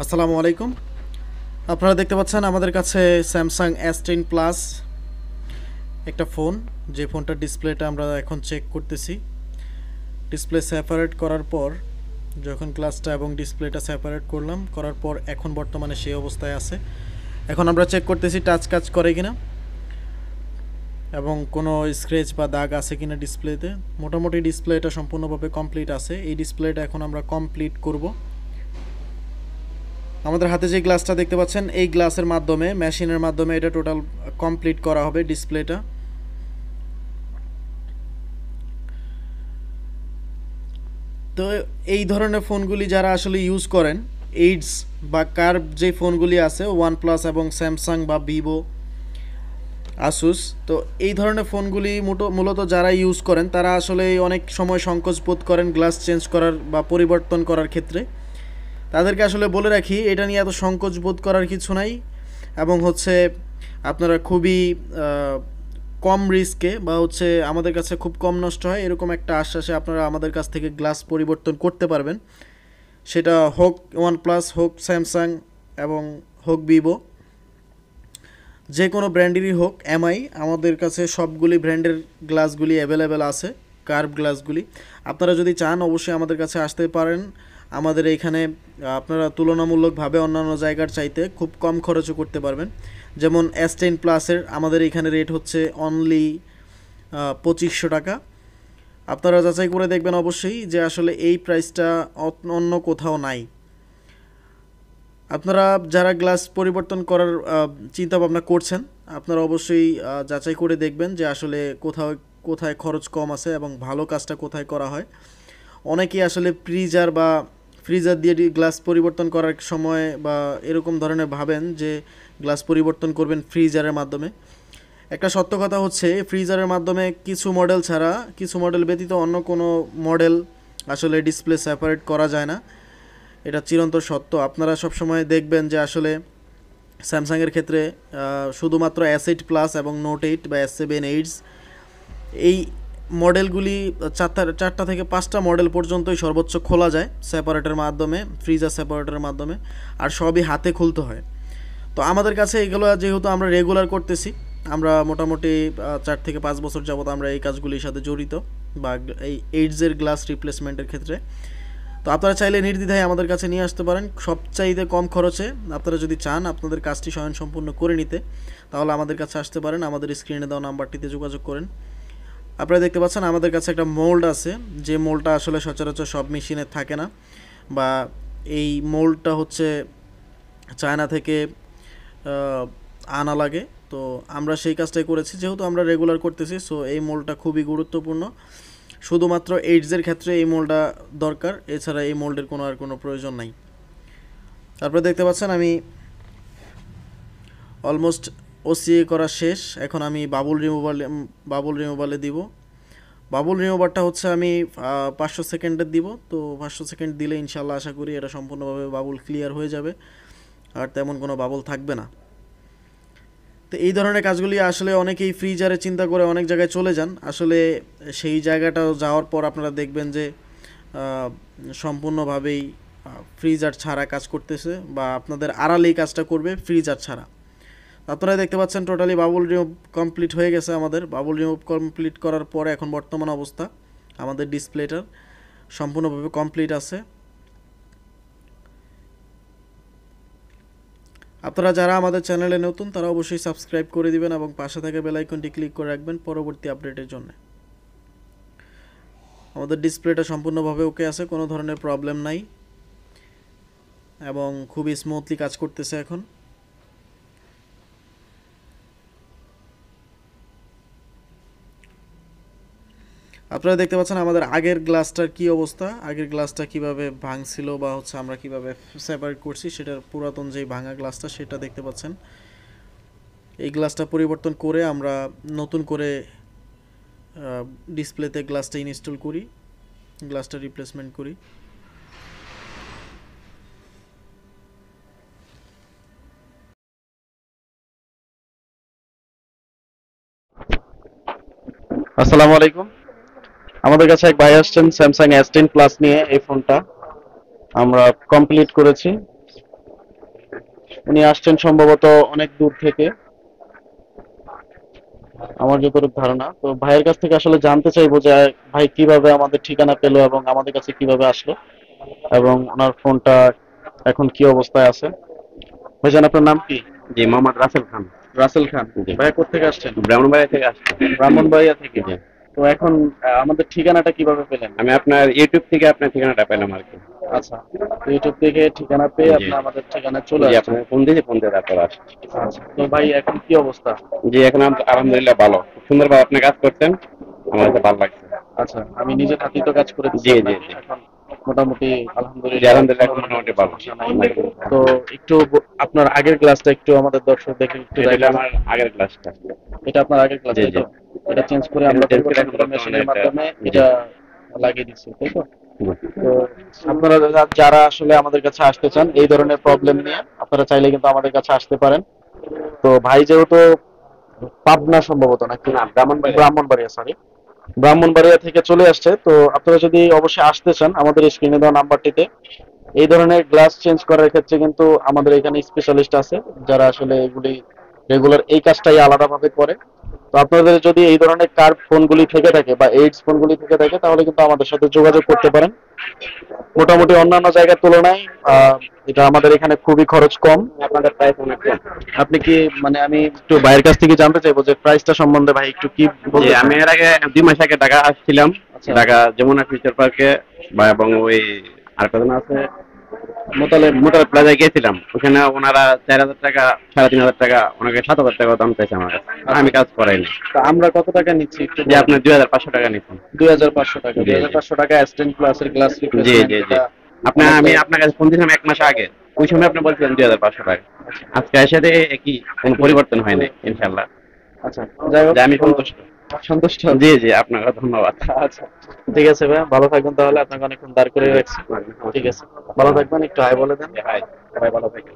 আসসালামু আলাইকুম। আপনারা দেখতে পাচ্ছেন আমাদের কাছে স্যামসাং S10 প্লাস একটা ফোন, যে ফোনটার ডিসপ্লেটা আমরা এখন চেক করতেছি। ডিসপ্লে সেপারেট করার পর যখন গ্লাসটা এবং ডিসপ্লেটা সেপারেট করার পর এখন বর্তমানে সেই অবস্থায় আছে। এখন আমরা চেক করতেছি টাচ কাজ করে কিনা এবং কোনো স্ক্র্যাচ বা দাগ আছে কিনা ডিসপ্লেতে। মোটামুটি ডিসপ্লেটা সম্পূর্ণভাবে কমপ্লিট আছে। এই ডিসপ্লেটা এখন আমরা কমপ্লিট করব। আমাদের হাতে যে গ্লাসটা দেখতে পাচ্ছেন, এই গ্লাসের মাধ্যমে, মেশিনের মাধ্যমে এটা টোটাল কমপ্লিট করা হবে ডিসপ্লেটা। তো এই ধরনের ফোনগুলি যারা আসলে ইউজ করেন, এইডস বা কার্ভ যে ফোনগুলি আছে, ওয়ানপ্লাস এবং স্যামসাং বা ভিভো, আসুস, তো এই ধরনের ফোনগুলি মূলত যারা ইউজ করেন তারা আসলে অনেক সময় সংকোচ বোধ করেন গ্লাস চেঞ্জ করার বা পরিবর্তন করার ক্ষেত্রে। তাদেরকে আসলে বলে রাখি, এটা নিয়ে এত সংকোচ বোধ করার কিছু নাই এবং আপনারা খুবই কম রিস্কে বা আমাদের কাছে খুব কম নষ্ট হয় এরকম একটা আশ্বাসে আপনারা আমাদের কাছ থেকে গ্লাস পরিবর্তন করতে পারবেন। সেটা হোক ওয়ানপ্লাস, হোক স্যামসাং এবং হোক ভিভো, যে কোনো ব্র্যান্ডেরই হোক, এমআই, আমাদের কাছে সবগুলি ব্র্যান্ডের গ্লাসগুলি অ্যাভেলেবেল আছে, কার্ভ গ্লাসগুলি। আপনারা যদি চান অবশ্যই আমাদের কাছে আসতে পারেন। আমাদের এইখানে আপনারা তুলনামূলকভাবে অন্যান্য জায়গার চাইতে খুব কম খরচও করতে পারবেন। যেমন S10 প্লাসের আমাদের এখানে রেট হচ্ছে অনলি 2500 টাকা। আপনারা যাচাই করে দেখবেন অবশ্যই যে আসলে এই প্রাইসটা অন্য কোথাও নাই। আপনারা যারা গ্লাস পরিবর্তন করার চিন্তা ভাবনা করছেন, আপনারা অবশ্যই যাচাই করে দেখবেন যে আসলে কোথায় খরচ কম আছে এবং ভালো কাজটা কোথায় করা হয়। অনেকেই আসলে ফ্রিজার দিয়ে গ্লাস পরিবর্তন করার সময় বা এরকম ধরনের ভাবেন যে গ্লাস পরিবর্তন করবেন ফ্রিজারের মাধ্যমে। একটা সত্য কথা হচ্ছে, ফ্রিজারের মাধ্যমে কিছু মডেল ছাড়া, কিছু মডেল ব্যতীত অন্য কোনো মডেল আসলে ডিসপ্লে সেপারেট করা যায় না। এটা চিরন্তর সত্য। আপনারা সবসময় দেখবেন যে আসলে স্যামসাংয়ের ক্ষেত্রে শুধুমাত্র S8 প্লাস এবং নোট 8 বা S7 এইডস, এই মডেলগুলি চারটা থেকে পাঁচটা মডেল পর্যন্তই সর্বোচ্চ খোলা যায় সেপারেটের মাধ্যমে, ফ্রিজার সেপারেটের মাধ্যমে, আর সবই হাতে খুলতে হয়। তো আমাদের কাছে এগুলো যেহেতু আমরা রেগুলার করতেছি, আমরা মোটামুটি 4 থেকে 5 বছর যাবত আমরা এই কাজগুলির সাথে জড়িত, বা এই এইডসের গ্লাস রিপ্লেসমেন্টের ক্ষেত্রে। তো আপনারা চাইলে নির্দ্বিধায় আমাদের কাছে নিয়ে আসতে পারেন সবচাইতে কম খরচে। আপনারা যদি চান আপনাদের কাজটি স্বয়ংসম্পূর্ণ করে নিতে, তাহলে আমাদের কাছে আসতে পারেন। আমাদের স্ক্রিনে দেওয়া নাম্বারটিতে যোগাযোগ করেন। আপনারা দেখতে পাচ্ছেন আমাদের কাছে একটা মোল্ড আছে, যে মোল্ডটা আসলে সচরাচর সব মেশিনে থাকে না, বা এই মোল্ডটা চায়না থেকে আনা লাগে। তো আমরা সেই কাজটাই করেছি, যেহেতু আমরা রেগুলার করতেছি, সো এই মোল্ডটা খুবই গুরুত্বপূর্ণ। শুধুমাত্র এইডসের ক্ষেত্রে এই মোল্ডটা দরকার, এছাড়া এই মোল্ডের কোনো প্রয়োজন নাই। তারপরে দেখতে পাচ্ছেন আমি অলমোস্ট ওসিএ করা শেষ। এখন আমি বাবুল রিমুভালে দিব। বাবুল রিমুভারটা আমি 500 সেকেন্ডের দিব। তো 500 সেকেন্ড দিলে ইনশাল্লাহ আশা করি এটা সম্পূর্ণভাবে বাবুল ক্লিয়ার হয়ে যাবে, আর তেমন কোনো বাবুল থাকবে না। তো এই ধরনের কাজগুলি আসলে অনেকেই ফ্রিজারে চিন্তা করে অনেক জায়গায় চলে যান। আসলে সেই জায়গাটাও যাওয়ার পর আপনারা দেখবেন যে সম্পূর্ণভাবেই ফ্রিজার ছাড়া কাজ করতেছে, বা আপনাদের আড়ালেই কাজটা করবে ফ্রিজার ছাড়া। আপনারা দেখতে পাচ্ছেন টোটালি বাবুল রিমুভ কমপ্লিট হয়ে গেছে। আমাদের বাবুল রিমুভ কমপ্লিট করার পরে এখন বর্তমান অবস্থা আমাদের ডিসপ্লেটার সম্পূর্ণভাবে কমপ্লিট আছে। আপনারা যারা আমাদের চ্যানেলে নতুন তারা অবশ্যই সাবস্ক্রাইব করে দিবেন এবং পাশে থাকা বেল আইকনটি ক্লিক করে রাখবেন পরবর্তী আপডেটের জন্য। আমাদের ডিসপ্লেটা সম্পূর্ণভাবে ওকে আছে, কোনো ধরনের প্রবলেম নাই এবং খুবই স্মুথলি কাজ করতেছে এখন। আপনারা দেখতে পাচ্ছেন আমাদের আগের গ্লাসটার কি অবস্থা, আগের গ্লাসটা কিভাবে ভাঙছিল বা আমরা কিভাবে সেপারেট করছি, সেটার পুরাতন যেই ভাঙা গ্লাসটা সেটা দেখতে পাচ্ছেন। এই গ্লাসটা পরিবর্তন করে আমরা নতুন করে ডিসপ্লেতে গ্লাসটা ইনস্টল করি, গ্লাসটা রিপ্লেসমেন্ট করি। আসসালামু আলাইকুম। আমাদের কাছে এক ভাই আসছেন স্যামসাং S10 প্লাস নিয়ে। এই ফোনটা আমরা কমপ্লিট করেছি। উনি আসছেন সম্ভবত অনেক দূর থেকে, আমার যতটুকু ধারণা। তো ভাইয়ের কাছ থেকে আসলে জানতে চাইবো যে ভাই কিভাবে আমাদের ঠিকানা পেলো এবং আমাদের কাছে কিভাবে আসলো, এবং ওনার ফোনটা এখন কি অবস্থায় আছে। ভাইজান, আপনার নাম কি? জি, মোহাম্মদ রাসেল খান। রাসেল খান। জি, ভাইয়া কোত্থেকে আসছেন? ব্রাহ্মণবাড়িয়া থেকে আসছি। ব্রাহ্মণবাড়িয়া থেকে। জি, তো এখন আমাদের ঠিকানাটা কিভাবে পেলেন? আমি আপনার ইউটিউব থেকে আপনার ঠিকানাটা পেলাম আর কি। আচ্ছা, ইউটিউব থেকে ঠিকানা পেয়ে জি, আপনি আমাদের ঠিকানায় চলে জি, আসছেন। আপনার ফোন দিয়ে তারপর আসছি। আচ্ছা, তো ভাই এখন কি অবস্থা? জি, এখন আলহামদুলিল্লাহ ভালো, খুব সুন্দরভাবে আপনি কাজ করছেন, আমার কাছে ভালো লাগছে। আচ্ছা, আমি নিজের হাতেই তো কাজ করে দিচ্ছি জি, জি, আপনাকে, জি, এখন মোটামুটি জি, আলহামদুলিল্লাহ আলহামদুলিল্লাহ কোনো এখন ধরনের মোটামুটি কোনো ভালো। সমস্যা নাই। তো একটু আপনার আগের ক্লাসটা একটু আমাদের দর্শক দেখে একটু এটা হলো দেখাবেন। আমার আগের ক্লাসটা। এটা আপনার আগের ক্লাস, জি, তাই জি, তো? এটা চেঞ্জ করে এটা আমরা চেঞ্জ করে পরিবর্তন এখন করে বর্তমানে মেশিনের এটা। মাধ্যমে জি, এটা লাগিয়ে দিচ্ছি, তাই তো? জি, তো আপনারা যারা আসলে আমাদের কাছে আসতে চান এই ধরনের প্রবলেম নিয়ে, আপনারা চাইলে কিন্তু আমাদের কাছে আসতে পারেন। তো ভাই যেহেতু পাবনা সম্ভবত, নাকি না, ব্রাহ্মণবাড়িয়া। ব্রাহ্মণবাড়িয়া, সরি, ব্রাহ্মণবাড়িয়া থেকে চলে আসছে, তো আপনারা যদি অবশ্যই আসতে চান আমাদের স্ক্রিনে দেওয়া নাম্বারটিতে, এই ধরনের গ্লাস চেঞ্জ করার ক্ষেত্রে কিন্তু আমাদের এখানে স্পেশালিস্ট আছে যারা আসলে এগুলি রেগুলার এই কাজটাই আলাদাভাবে করে। তো আপনাদের যদি এই ধরনের কার ফোনগুলি থেকে থাকে বা এইডস ফোনগুলি থেকে থাকে তাহলে কিন্তু আমাদের সাথে যোগাযোগ করতে পারেন। মোটামুটি অন্যান্য জায়গার তুলনায় এটা আমাদের এখানে খুবই খরচ কম। আপনাদের প্রাইস অনেক কম। আপনি কি, মানে আমি একটু ভাইয়ের কাছ থেকে জানতে চাইবো যে প্রাইসটা সম্বন্ধে ভাই একটু কি জি, বলতে আমি চান? এর আগে 2 মাস আগে ঢাকা আসছিলাম। আচ্ছা, ঢাকা যমুনা ফিউচার পার্কে বা এবং ওই আরেকটা জন আছে মোতালেব। মোটর প্লাজায় গিয়েছিলাম, ওখানে ওনারা 4,000 টাকা, 3,500 টাকা, ওনাকে 7,000 টাকা দাম চাইছে আমার কাছে। আচ্ছা, আমি কাজ করাইনি। তো আমরা কত টাকা নিচ্ছি একটু যে বলেন। আপনার 2,500 টাকা নিচ্ছেন। 2,500 টাকা, জি, দুই হাজার জি, পাঁচশো টাকা S10 প্লাসের গ্লাস জি, রিপ্লেসমেন্ট, জি, জি, এটা আপনার আমি অনেকটাই। আপনার কাছে ফোন দিয়েছিলাম 1 মাস আগে। ওই সময় আপনি বলছিলেন 2,500 টাকা। আচ্ছা, আজকে এসে একই, কোনো পরিবর্তন হয় নাই ইনশাল্লাহ। আচ্ছা, যাই হোক, যে আমি তো সন্তুষ্ট। সন্তুষ্ট জি, আছেন। জি, আপনাকে ধন্যবাদ। আচ্ছা, ঠিক আছে ভাই, ভালো থাকবেন তাহলে, আপনাকে অনেকক্ষণ দাঁড় করে রাখছি। ঠিক আছে, ভালো থাকবেন, একটু হাই বলে দেন। হাই, সবাই ভালো থাকবেন।